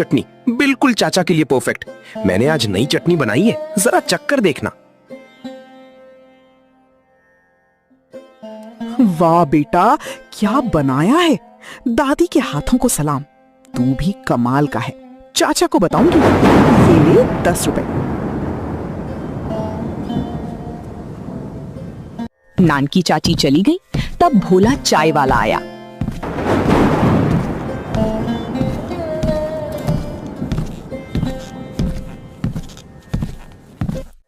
चटनी बिल्कुल चाचा के लिए परफेक्ट। मैंने आज नई चटनी बनाई है, जरा चक्कर देखना। वाह बेटा, क्या बनाया है। दादी के हाथों को सलाम, तू भी कमाल का है। चाचा को बताऊंगी। ये ले 10 रुपए। नानकी चाची चली गई, तब भोला चाय वाला आया।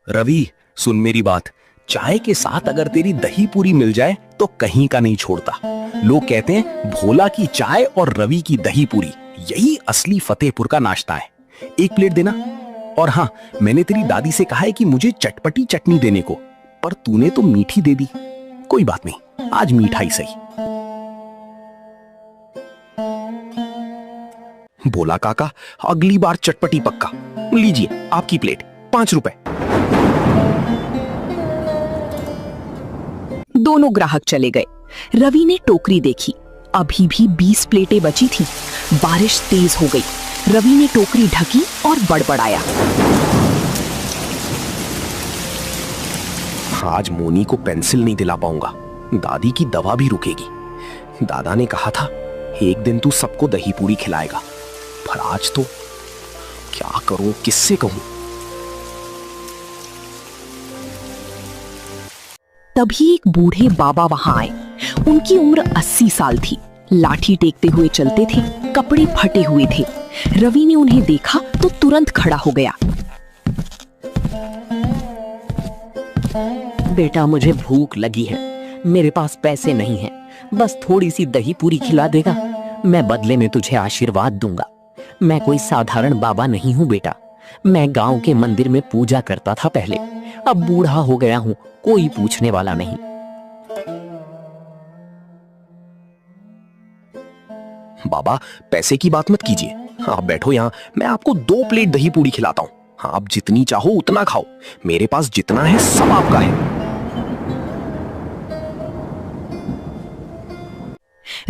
रवि सुन मेरी बात, चाय के साथ अगर तेरी दही पूरी मिल जाए तो कहीं का नहीं छोड़ता। लोग कहते हैं भोला की चाय और रवि की दही पूरी यही असली फतेहपुर का नाश्ता है। एक प्लेट देना। और हाँ, मैंने तेरी दादी से कहा है कि मुझे चटपटी चटनी देने को, पर तूने तो मीठी दे दी। कोई बात नहीं, आज मीठा ही सही। भोला काका, अगली बार चटपटी पक्का। लीजिए आपकी प्लेट, 5 रुपए। दोनों ग्राहक चले गए। रवि ने टोकरी देखी, अभी भी 20 प्लेटें बची थीं। बारिश तेज हो गई। रवि ने टोकरी ढकी और बड़बड़ाया। आज मोनी को पेंसिल नहीं दिला पाऊंगा, दादी की दवा भी रुकेगी। दादा ने कहा था एक दिन तू सबको दही पूरी खिलाएगा, पर आज तो क्या करूं, किससे कहूं। तभी एक बूढ़े बाबा वहां आए। उनकी उम्र 80 साल थी। लाठी टेकते हुए चलते थे, कपड़े फटे हुए थे। रवि ने उन्हें देखा तो तुरंत खड़ा हो गया। बेटा, मुझे भूख लगी है, मेरे पास पैसे नहीं हैं, बस थोड़ी सी दही पूरी खिला देगा, मैं बदले में तुझे आशीर्वाद दूंगा। मैं कोई साधारण बाबा नहीं हूँ बेटा, मैं गांव के मंदिर में पूजा करता था पहले, अब बूढ़ा हो गया हूँ, कोई पूछने वाला नहीं। बाबा, पैसे की बात मत कीजिए, आप बैठो यहाँ, मैं आपको 2 प्लेट दही पूरी खिलाता हूँ। आप जितनी चाहो उतना खाओ, मेरे पास जितना है सब आपका है।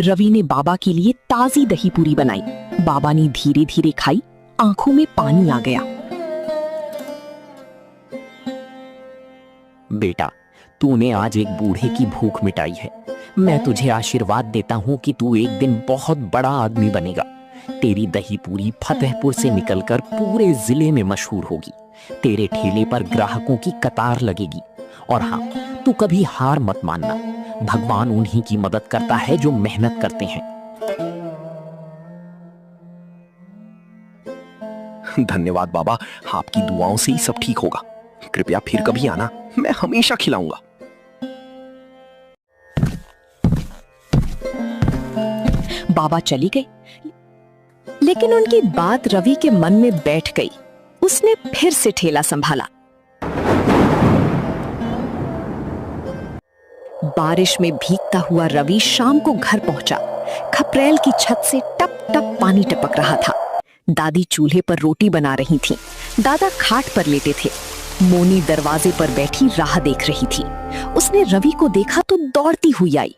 रवि ने बाबा के लिए ताजी दही पूरी बनाई। बाबा ने धीरे धीरे खाई, आंखों में पानी आ गया। बेटा, तूने आज एक बूढ़े की भूख मिटाई है। मैं तुझे आशीर्वाद देता हूँ कि तू एक दिन बहुत बड़ा आदमी बनेगा। तेरी दही पूरी फतेहपुर से निकलकर पूरे जिले में मशहूर होगी। तेरे ठेले पर ग्राहकों की कतार लगेगी। और हाँ, तू कभी हार मत मानना, भगवान उन्हीं की मदद करता है जो मेहनत करते हैं। धन्यवाद बाबा, आपकी दुआओं से ही सब ठीक होगा। कृपया फिर कभी आना, मैं हमेशा खिलाऊंगा। बाबा चली गई, लेकिन उनकी बात रवि के मन में बैठ गई। उसने फिर से ठेला संभाला। बारिश में भीगता हुआ रवि शाम को घर पहुंचा। खपरेल की छत से टप टप पानी टपक रहा था। दादी चूल्हे पर रोटी बना रही थीं। दादा खाट पर लेटे थे। मोनी दरवाजे पर बैठी राह देख रही थी। उसने रवि को देखा तो दौड़ती हुई आई।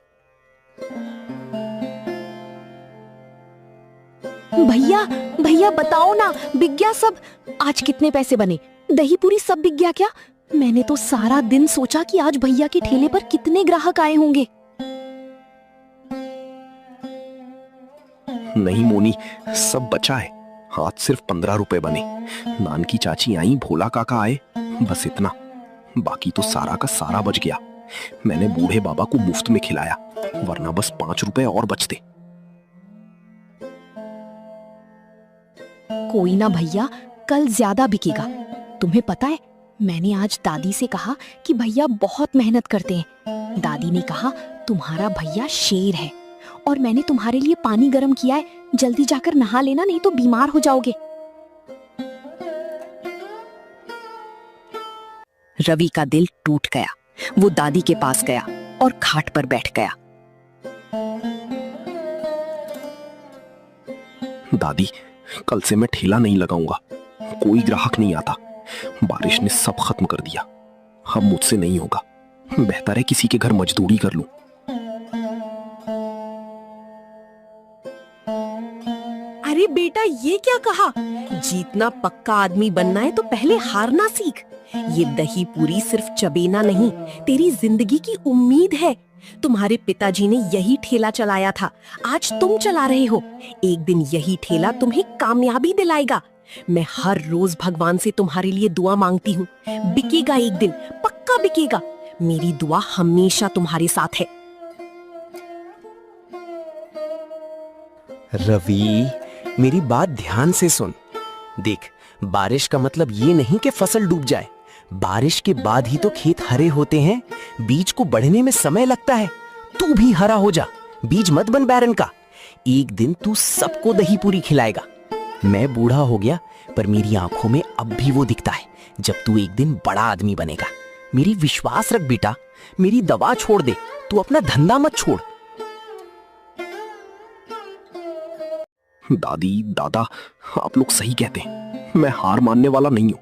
भैया भैया बताओ ना, बिक गया सब? आज कितने पैसे बने? दही पूरी सब बिक गया क्या? मैंने तो सारा दिन सोचा कि आज भैया के ठेले पर कितने ग्राहक आए होंगे। नहीं मोनी, सब बचा है। आज सिर्फ 15 रुपए बने। नानकी चाची आई, भोला काका आए, बस इतना। बाकी तो सारा का सारा बच गया। मैंने बूढ़े बाबा को मुफ्त में खिलाया, वरना बस 5 रुपए और बचते। कोई ना भैया, कल ज्यादा बिकेगा। तुम्हें पता है, मैंने आज दादी से कहा कि भैया बहुत मेहनत करते हैं। दादी ने कहा तुम्हारा भैया शेर है, और मैंने तुम्हारे लिए पानी गर्म किया है, जल्दी जाकर नहा लेना, नहीं तो बीमार हो जाओगे। रवि का दिल टूट गया। वो दादी के पास गया और खाट पर बैठ गया। दादी, कल से मैं ठेला नहीं लगाऊंगा, कोई ग्राहक नहीं आता। बारिश ने सब खत्म कर दिया। अब मुझसे नहीं होगा, बेहतर है किसी के घर मजदूरी कर लूं। अरे बेटा, ये क्या कहा? जीतना पक्का आदमी बनना है तो पहले हारना सीख। ये दही पूरी सिर्फ चबेना नहीं, तेरी जिंदगी की उम्मीद है। तुम्हारे पिताजी ने यही ठेला चलाया था, आज तुम चला रहे हो। एक दिन यही ठेला तुम्हें कामयाबी दिलाएगा। मैं हर रोज भगवान से तुम्हारे लिए दुआ मांगती हूँ। बिकेगा एक दिन, पक्का बिकेगा। मेरी दुआ हमेशा तुम्हारे साथ है। रवि, मेरी बात ध्यान से सुन। देख, बारिश का मतलब ये नहीं कि फसल डूब जाए। बारिश के बाद ही तो खेत हरे होते हैं। बीज को बढ़ने में समय लगता है। तू भी हरा हो जा, बीज मत बन बैरन का। एक दिन तू सबको दही पूरी खिलाएगा। मैं बूढ़ा हो गया, पर मेरी आंखों में अब भी वो दिखता है जब तू एक दिन बड़ा आदमी बनेगा। मेरी विश्वास रख बेटा, मेरी दवा छोड़ दे, तू अपना धंधा मत छोड़। दादी, दादा, आप लोग सही कहते हैं। मैं हार मानने वाला नहीं हूं।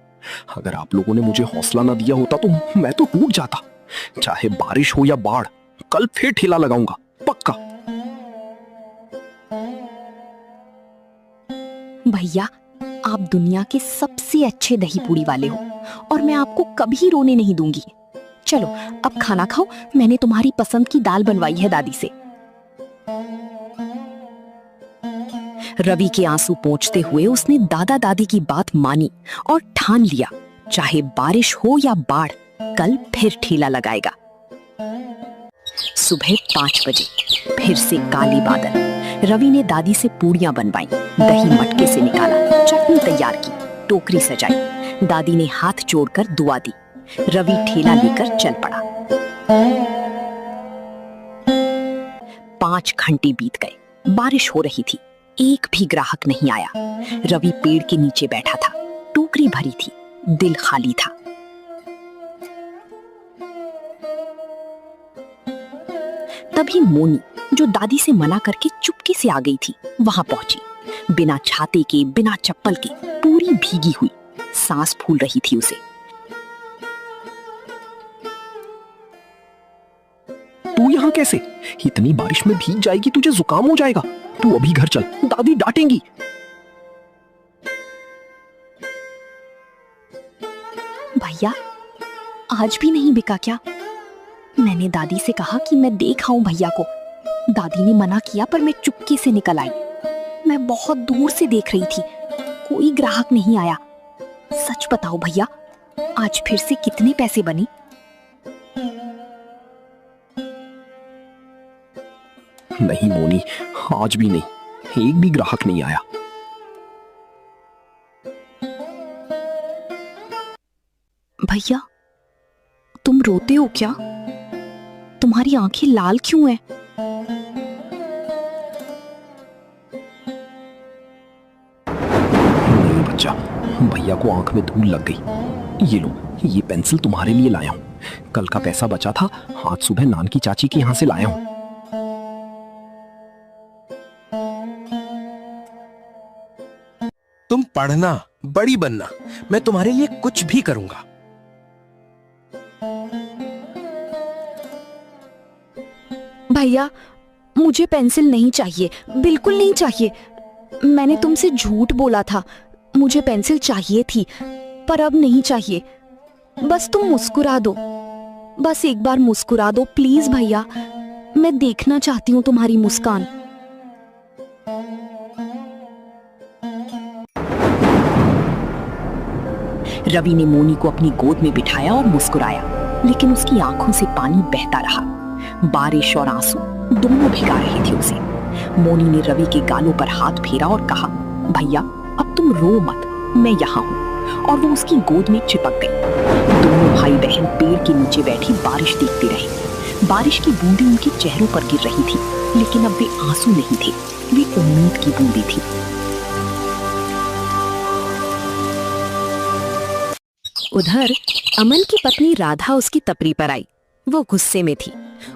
अगर आप लोगों ने मुझे हौसला ना दिया होता तो मैं तो टूट जाता। चाहे बारिश हो या बाढ़, कल फिर ठेला लगाऊंगा, पक्का। भैया, आप दुनिया के सबसे अच्छे दही पूरी वाले हो और मैं आपको कभी रोने नहीं दूंगी। चलो अब खाना खाओ, मैंने तुम्हारी पसंद की दाल बनवाई है दादी से। रवि के आंसू पोंछते हुए उसने दादा दादी की बात मानी और ठान लिया, चाहे बारिश हो या बाढ़, कल फिर ठेला लगाएगा। सुबह 5 बजे फिर से काले बादल। रवि ने दादी से पूड़ियां बनवाई, दही मटके से निकाला, चटनी तैयार की, टोकरी सजाई। दादी ने हाथ जोड़कर दुआ दी। रवि ठेला लेकर चल पड़ा। 5 घंटे बीत गए। बारिश हो रही थी, एक भी ग्राहक नहीं आया। रवि पेड़ के नीचे बैठा था, टोकरी भरी थी, दिल खाली था। तभी मोनी, जो दादी से मना करके चुपके से आ गई थी, वहां पहुंची। बिना छाते के, बिना चप्पल के, पूरी भीगी हुई, सांस फूल रही थी उसे। तू यहाँ कैसे? इतनी बारिश में भीग जाएगी, तुझे जुकाम हो जाएगा। तू अभी घर चल, दादी डांटेंगी। भैया, आज भी नहीं बिका क्या? मैंने दादी से कहा कि मैं देख आऊं भैया को। दादी ने मना किया, पर मैं चुपके से निकल आई। मैं बहुत दूर से देख रही थी, कोई ग्राहक नहीं आया। सच बताओ भैया, आज फिर से कितने पैसे बने? नहीं मोनी, आज भी नहीं, एक भी ग्राहक नहीं आया। भैया, तुम रोते हो क्या? तुम्हारी आंखें लाल क्यों हैं? नहीं बच्चा, भैया को आंख में धूल लग गई। ये लो, ये पेंसिल तुम्हारे लिए लाया हूं। कल का पैसा बचा था, आज सुबह नान की चाची के यहां से लाया हूं। तुम पढ़ना, बड़ी बनना, मैं तुम्हारे लिए कुछ भी करूंगा। भैया, मुझे पेंसिल नहीं चाहिए, बिल्कुल नहीं चाहिए। मैंने तुमसे झूठ बोला था। मुझे पेंसिल चाहिए थी, पर अब नहीं चाहिए। बस तुम मुस्कुरा दो, बस एक बार मुस्कुरा दो प्लीज भैया। मैं देखना चाहती हूँ तुम्हारी मुस्कान। रवि ने मोनी को अपनी गोद में बिठाया और मुस्कुराया, लेकिन उसकी आंखों से पानी बहता रहा। बारिश और आंसू दोनों भिगा रहे थे उसे। मोनी ने रवि के गालों पर हाथ फेरा और कहा, भैया अब तुम रो मत, मैं यहाँ हूँ। और वो उसकी गोद में चिपक गई। दोनों भाई बहन पेड़ के नीचे बैठी बारिश देखते रहे। बारिश की बूंदें उनके चेहरों पर गिर रही थी, लेकिन अब वे आंसू नहीं थे, वे उम्मीद की बूंदें थी। उधर अमन की पत्नी राधा उसकी टपरी पर आई। वो गुस्से में थी।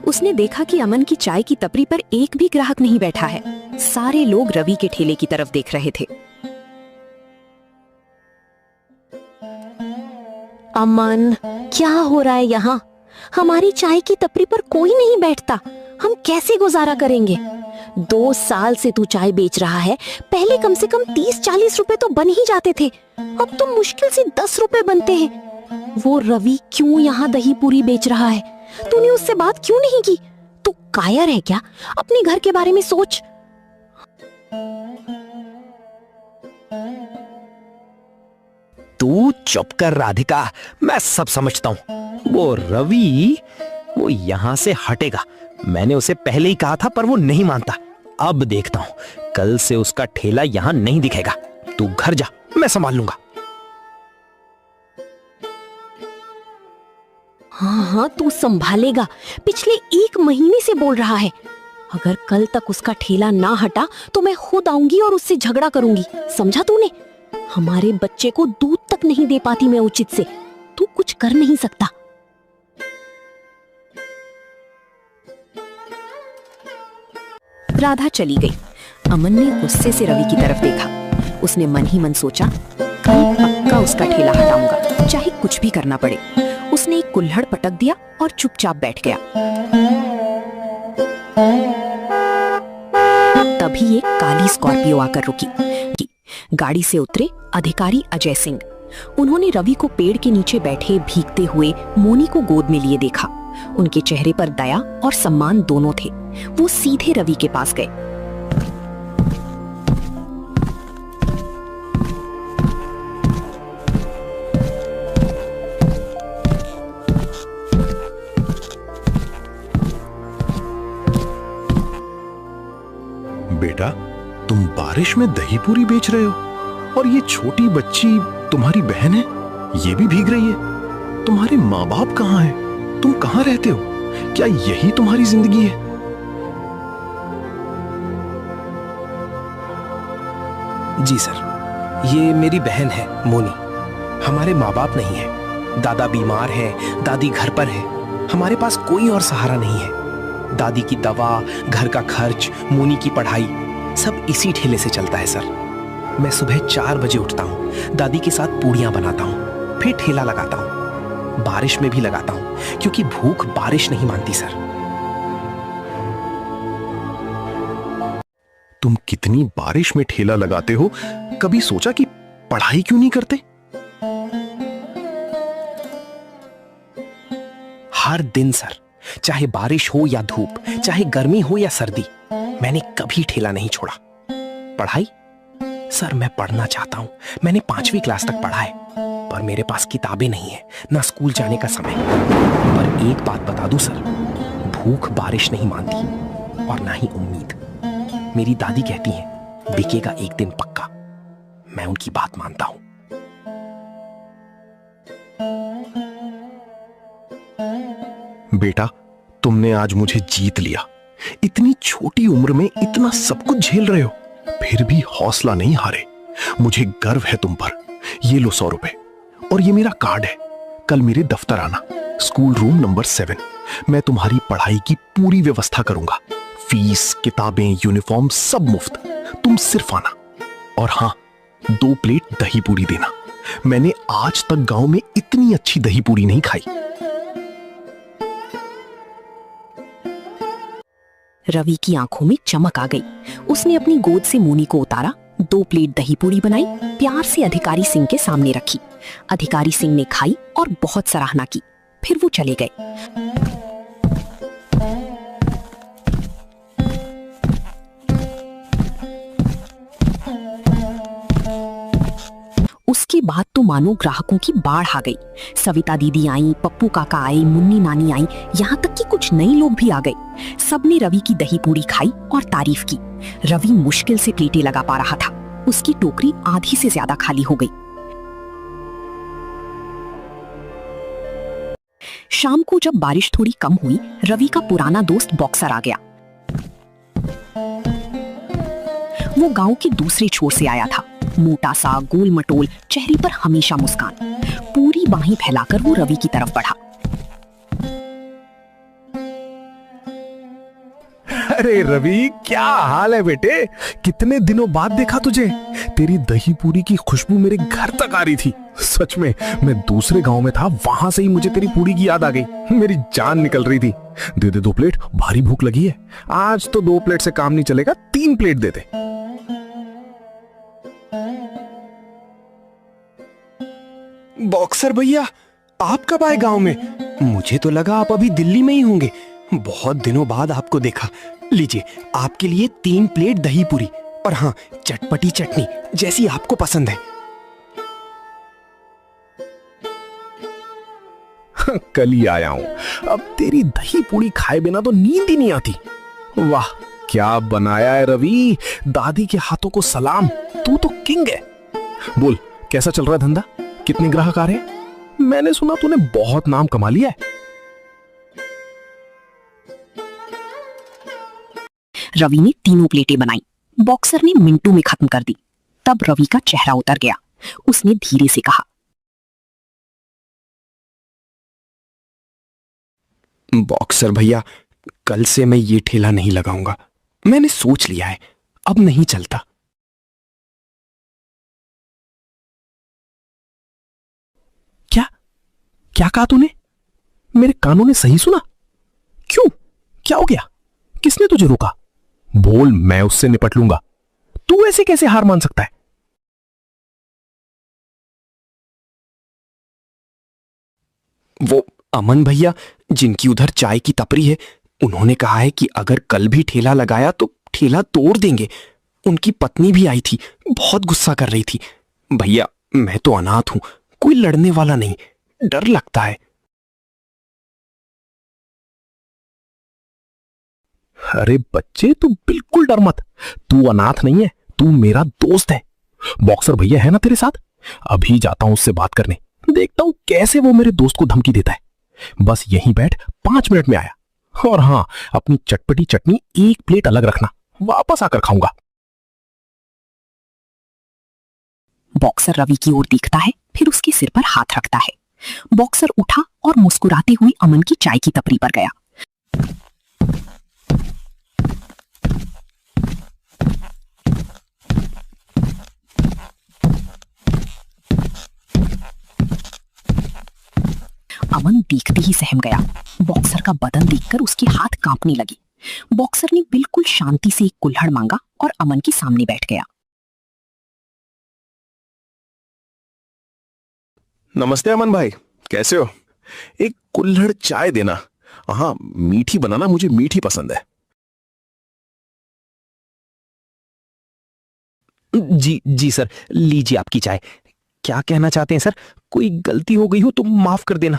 उसने देखा कि अमन की चाय की टपरी पर एक भी ग्राहक नहीं बैठा है। सारे लोग रवि के ठेले की तरफ देख रहे थे। अमन, क्या हो रहा है यहाँ? हमारी चाय की टपरी पर कोई नहीं बैठता, हम कैसे गुजारा करेंगे? 2 साल से तू चाय बेच रहा है। पहले कम से कम 30-40 रुपए तो बन ही जाते थे, अब तो मुश्किल से 10 रुपए बनते हैं। वो रवि क्यों यहाँ दही पूरी बेच रहा है? तूने उससे बात क्यों नहीं की? तू कायर है क्या? अपने घर के बारे में सोच। तू चुप कर राधिका, मैं सब समझता हूँ। वो रवि वो यहाँ से हटेगा। मैंने उसे पहले ही कहा था पर वो नहीं मानता। अब देखता हूँ, कल से उसका ठेला यहाँ नहीं दिखेगा। तू घर जा, मैं संभाल लूंगा। हाँ, तू संभालेगा। पिछले 1 महीने से बोल रहा है। अगर कल तक उसका ठेला ना हटा तो मैं खुद आऊंगी और उससे झगड़ा करूंगी, समझा तूने? हमारे बच्चे को दूध तक नहीं दे पाती मैं उचित से, तू कुछ कर नहीं सकता। राधा चली गई। अमन ने गुस्से से रवि की तरफ देखा। उसने मन ही मन सोचा, कल पक्का उसका ठेला हटाऊंगा, चाहे कुछ भी करना पड़े। उसने एक कुल्हड़ पटक दिया और चुपचाप बैठ गया। तभी एक काली स्कॉर्पियो आकर रुकी। गाड़ी से उतरे अधिकारी अजय सिंह। उन्होंने रवि को पेड़ के नीचे बैठे भीगते हुए मोनी को गोद में लिए देखा। उनके चेहरे पर दया और सम्मान दोनों थे। वो सीधे रवि के पास गए। बेटा, तुम बारिश में दही पूरी बेच रहे हो और ये छोटी बच्ची तुम्हारी बहन है, ये भी भीग रही है। तुम्हारे माँ बाप कहाँ हैं? तुम कहाँ रहते हो? क्या यही तुम्हारी जिंदगी है? जी सर, ये मेरी बहन है मोनी। हमारे माँ बाप नहीं है। दादा बीमार है, दादी घर पर है। हमारे पास कोई और सहारा नहीं है। दादी की दवा, घर का खर्च, मोनी की पढ़ाई सब इसी ठेले से चलता है सर। मैं सुबह 4 बजे उठता हूँ, दादी के साथ पूड़ियाँ बनाता हूँ, फिर ठेला लगाता हूँ। बारिश में भी लगाता हूँ क्योंकि भूख बारिश नहीं मानती सर। तुम कितनी बारिश में ठेला लगाते हो, कभी सोचा कि पढ़ाई क्यों नहीं करते? हर दिन सर, चाहे बारिश हो या धूप, चाहे गर्मी हो या सर्दी, मैंने कभी ठेला नहीं छोड़ा। पढ़ाई सर, मैं पढ़ना चाहता हूं। मैंने 5वीं क्लास तक पढ़ा है, पर मेरे पास किताबें नहीं है, ना स्कूल जाने का समय। पर एक बात बता दूं सर, भूख बारिश नहीं मानती और ना ही उम्मीद। मेरी दादी कहती है बिकेगा एक दिन पक्का। मैं उनकी बात मानता हूं। बेटा, तुमने आज मुझे जीत लिया। इतनी छोटी उम्र में इतना सब कुछ झेल रहे हो, फिर भी हौसला नहीं हारे। मुझे गर्व है तुम पर। ये लो 100 रुपए और ये मेरा कार्ड है। कल मेरे दफ्तर आना, स्कूल रूम नंबर 7। मैं तुम्हारी पढ़ाई की पूरी व्यवस्था करूंगा। फीस, किताबें, यूनिफॉर्म सब मुफ्त। तुम सिर्फ आना। और हाँ, 2 प्लेट दही पूरी देना। मैंने आज तक गांव में इतनी अच्छी दही पूरी नहीं खाई। रवि की आंखों में चमक आ गई। उसने अपनी गोद से मोनी को उतारा, 2 प्लेट दही पूरी बनाई, प्यार से अधिकारी सिंह के सामने रखी। अधिकारी सिंह ने खाई और बहुत सराहना की। फिर वो चले गए। उसके बाद तो मानो ग्राहकों की बाढ़ आ गई। सविता दीदी आई, पप्पू काका आए, मुन्नी नानी आई, यहाँ तक कि कुछ नए लोग भी आ गए। सबने रवि की दही पूरी खाई और तारीफ की। रवि मुश्किल से प्लेटें लगा पा रहा था। उसकी टोकरी आधी से ज्यादा खाली हो गई। शाम को जब बारिश थोड़ी कम हुई, रवि का पुराना दोस्त बॉक्सर आ गया। वो गांव के दूसरे छोर से आया था। मोटा सा, गोल मटोल, चेहरे पर हमेशा मुस्कान। पूरी बाहें फैलाकर वो रवि की तरफ बढ़ा। अरे रवि, क्या हाल है बेटे? कितने दिनों बाद देखा तुझे। तेरी दही पूरी की खुशबू मेरे घर तक आ रही थी। सच में, मैं दूसरे गांव में था, वहां से ही मुझे तेरी पूरी की याद आ गई। मेरी जान निकल रही थी। दे दे 2 प्लेट, भारी भूख लगी है। आज तो 2 प्लेट से काम नहीं चलेगा, 3 प्लेट दे दे। बॉक्सर भैया, आप कब आए गांव में? मुझे तो लगा आप अभी दिल्ली में ही होंगे। बहुत दिनों बाद आपको देखा। लीजिए, आपके लिए 3 प्लेट दही पूरी और हाँ, चटपटी चटनी जैसी आपको पसंद है। कल ही आया हूं। अब तेरी दही पूरी खाए बिना तो नींद ही नहीं आती। वाह, क्या बनाया है रवि। दादी के हाथों को सलाम। तू तो किंग है। बोल, कैसा चल रहा है धंधा? कितने ग्राहक आ रहे हैं? मैंने सुना तूने बहुत नाम कमा लिया है। रवि ने तीनों प्लेटें बनाई। बॉक्सर ने मिनटों में खत्म कर दी। तब रवि का चेहरा उतर गया। उसने धीरे से कहा, बॉक्सर भैया, कल से मैं ये ठेला नहीं लगाऊंगा। मैंने सोच लिया है, अब नहीं चलता। क्या क्या कहा तूने? मेरे कानों ने सही सुना? क्यों? क्या हो गया? किसने तुझे रोका? बोल, मैं उससे निपट लूंगा। तू ऐसे कैसे हार मान सकता है? वो अमन भैया, जिनकी उधर चाय की टपरी है, उन्होंने कहा है कि अगर कल भी ठेला लगाया तो ठेला तोड़ देंगे। उनकी पत्नी भी आई थी, बहुत गुस्सा कर रही थी। भैया, मैं तो अनाथ हूं, कोई लड़ने वाला नहीं, डर लगता है। अरे बच्चे, तू बिल्कुल डर मत। तू अनाथ नहीं है, तू मेरा दोस्त है। बॉक्सर भैया है ना तेरे साथ? अभी जाता हूं उससे बात करने। देखता हूं कैसे वो मेरे दोस्त को धमकी देता है। बस यहीं बैठ, 5 मिनट में आया। और हां, अपनी चटपटी चटनी 1 प्लेट अलग रखना, वापस आकर खाऊंगा। बॉक्सर रवि की ओर देखता है, फिर उसके सिर पर हाथ रखता है। बॉक्सर उठा और मुस्कुराते हुए अमन की चाय की टपरी पर गया। अमन देखते ही सहम गया। बॉक्सर का बदन देखकर उसके हाथ कांपने लगे। बॉक्सर ने बिल्कुल शांति से एक कुल्हड़ मांगा और अमन के सामने बैठ गया। नमस्ते अमन भाई, कैसे हो? एक कुल्हड़ चाय देना। हाँ, मीठी बनाना, मुझे मीठी पसंद है। जी जी सर, लीजिए आपकी चाय। क्या कहना चाहते हैं सर? कोई गलती हो गई हो तो माफ कर देना।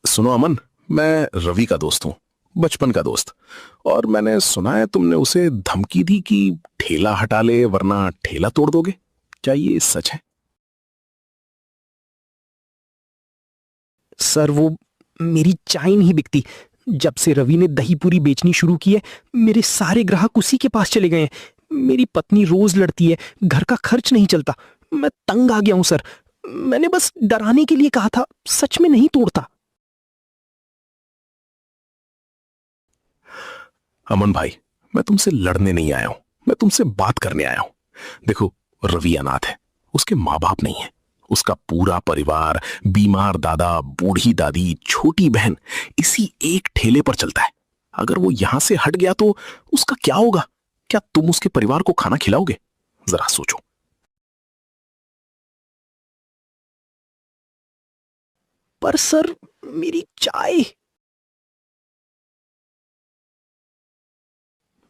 सुनो अमन, मैं रवि का दोस्त हूं, बचपन का दोस्त। और मैंने सुना है तुमने उसे धमकी दी कि ठेला हटा ले वरना ठेला तोड़ दोगे। क्या ये सच है? सर, वो मेरी चाय नहीं बिकती। जब से रवि ने दही पूरी बेचनी शुरू की है, मेरे सारे ग्राहक उसी के पास चले गए हैं। मेरी पत्नी रोज लड़ती है, घर का खर्च नहीं चलता। मैं तंग आ गया हूं सर। मैंने बस डराने के लिए कहा था, सच में नहीं तोड़ता। अमन भाई, मैं तुमसे लड़ने नहीं आया हूं, मैं तुमसे बात करने आया हूं। देखो, रवि अनाथ है, उसके माँ बाप नहीं है। उसका पूरा परिवार, बीमार दादा, बूढ़ी दादी, छोटी बहन, इसी एक ठेले पर चलता है। अगर वो यहां से हट गया तो उसका क्या होगा? क्या तुम उसके परिवार को खाना खिलाओगे? जरा सोचो। पर सर, मेरी चाय।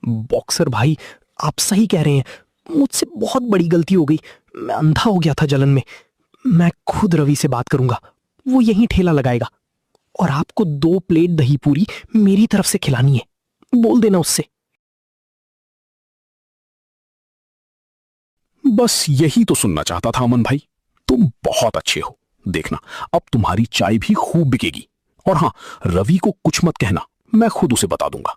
बॉक्सर भाई, आप सही कह रहे हैं। मुझसे बहुत बड़ी गलती हो गई। मैं अंधा हो गया था जलन में। मैं खुद रवि से बात करूंगा, वो यहीं ठेला लगाएगा। और आपको 2 प्लेट दही पूरी मेरी तरफ से खिलानी है, बोल देना उससे। बस यही तो सुनना चाहता था अमन भाई। तुम बहुत अच्छे हो। देखना, अब तुम्हारी चाय भी खूब बिकेगी। और हां, रवि को कुछ मत कहना, मैं खुद उसे बता दूंगा।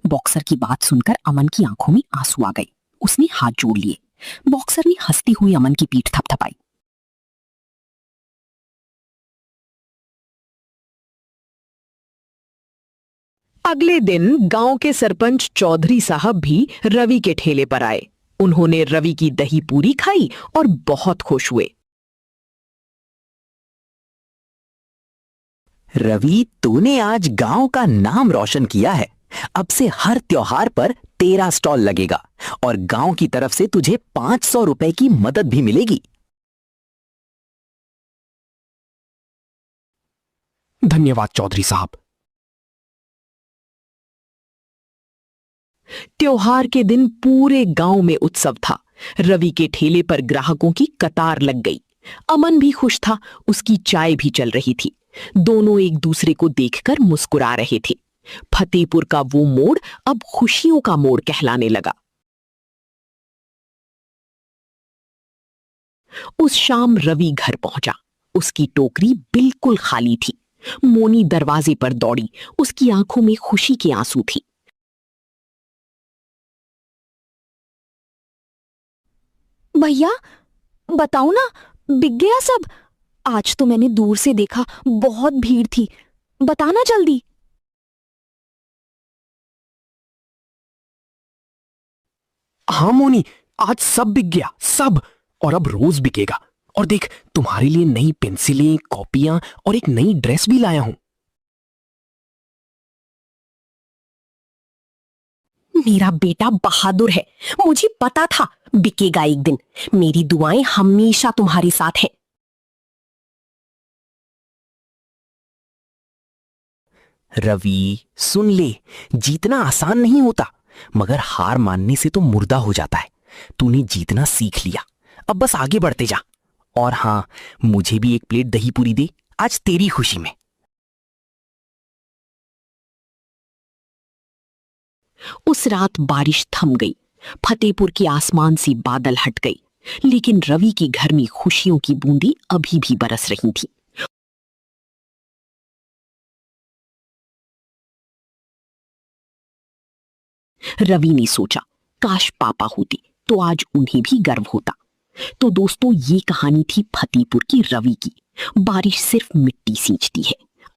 बॉक्सर की बात सुनकर अमन की आंखों में आंसू आ गए। उसने हाथ जोड़ लिए। बॉक्सर ने हंसती हुई अमन की पीठ थपथपाई। अगले दिन गांव के सरपंच चौधरी साहब भी रवि के ठेले पर आए। उन्होंने रवि की दही पूरी खाई और बहुत खुश हुए। रवि, तूने आज गांव का नाम रोशन किया है। अब से हर त्योहार पर तेरा स्टॉल लगेगा और गांव की तरफ से तुझे 500 रुपए की मदद भी मिलेगी। धन्यवाद चौधरी साहब। त्योहार के दिन पूरे गांव में उत्सव था। रवि के ठेले पर ग्राहकों की कतार लग गई। अमन भी खुश था, उसकी चाय भी चल रही थी। दोनों एक दूसरे को देखकर मुस्कुरा रहे थे। फतेहपुर का वो मोड़ अब खुशियों का मोड़ कहलाने लगा। उस शाम रवि घर पहुंचा। उसकी टोकरी बिल्कुल खाली थी। मोनी दरवाजे पर दौड़ी, उसकी आंखों में खुशी के आंसू थी। भैया, बताओ ना, बिक गया सब? आज तो मैंने दूर से देखा, बहुत भीड़ थी। बताना जल्दी। हाँ मोनी, आज सब बिक गया, सब। और अब रोज बिकेगा। और देख, तुम्हारे लिए नई पेंसिलें, कॉपियां और एक नई ड्रेस भी लाया हूं। मेरा बेटा बहादुर है, मुझे पता था बिकेगा एक दिन। मेरी दुआएं हमेशा तुम्हारे साथ हैं। रवि, सुन ले, जीतना आसान नहीं होता, मगर हार मानने से तो मुर्दा हो जाता है। तूने जीतना सीख लिया, अब बस आगे बढ़ते जा। और हाँ, मुझे भी एक प्लेट दही पूरी दे, आज तेरी खुशी में। उस रात बारिश थम गई। फतेहपुर के आसमान से बादल हट गई, लेकिन रवि के घर में खुशियों की बूंदी अभी भी बरस रही थी। रवि ने सोचा, काश पापा होते तो आज उन्हें भी गर्व होता। तो दोस्तों, ये कहानी थी फतेहपुर की रवि की। बारिश सिर्फ मिट्टी सींचती है,